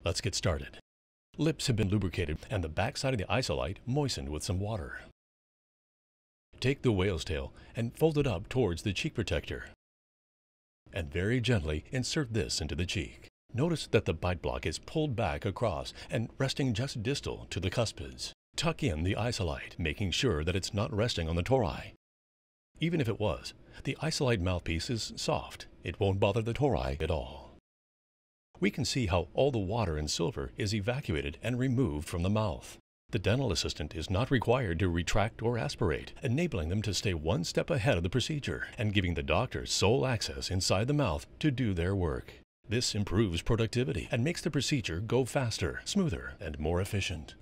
Let's get started. Lips have been lubricated and the backside of the Isolite moistened with some water. Take the whale's tail and fold it up towards the cheek protector. And very gently insert this into the cheek. Notice that the bite block is pulled back across and resting just distal to the cuspids. Tuck in the Isolite, making sure that it's not resting on the tori. Even if it was, the Isolite mouthpiece is soft. It won't bother the tori at all. We can see how all the water and silver is evacuated and removed from the mouth. The dental assistant is not required to retract or aspirate, enabling them to stay one step ahead of the procedure and giving the doctor sole access inside the mouth to do their work. This improves productivity and makes the procedure go faster, smoother, and more efficient.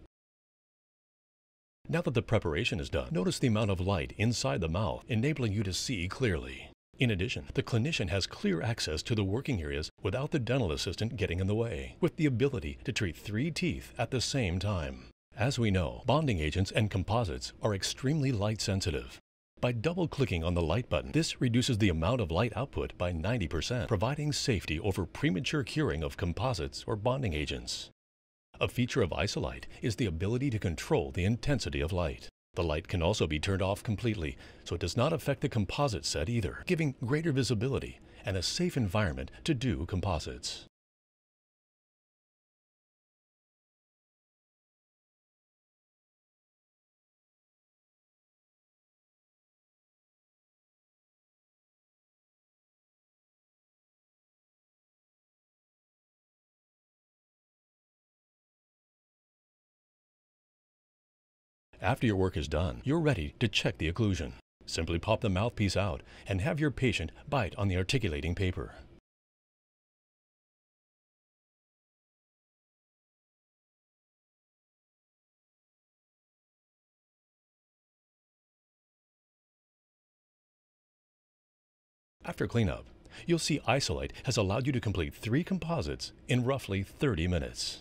Now that the preparation is done, notice the amount of light inside the mouth, enabling you to see clearly. In addition, the clinician has clear access to the working areas without the dental assistant getting in the way, with the ability to treat 3 teeth at the same time. As we know, bonding agents and composites are extremely light sensitive. By double-clicking on the light button, this reduces the amount of light output by 90%, providing safety over premature curing of composites or bonding agents. A feature of Isolite is the ability to control the intensity of light. The light can also be turned off completely, so it does not affect the composite set either, giving greater visibility and a safe environment to do composites. After your work is done, you're ready to check the occlusion. Simply pop the mouthpiece out and have your patient bite on the articulating paper. After cleanup, you'll see Isolite has allowed you to complete 3 composites in roughly 30 minutes.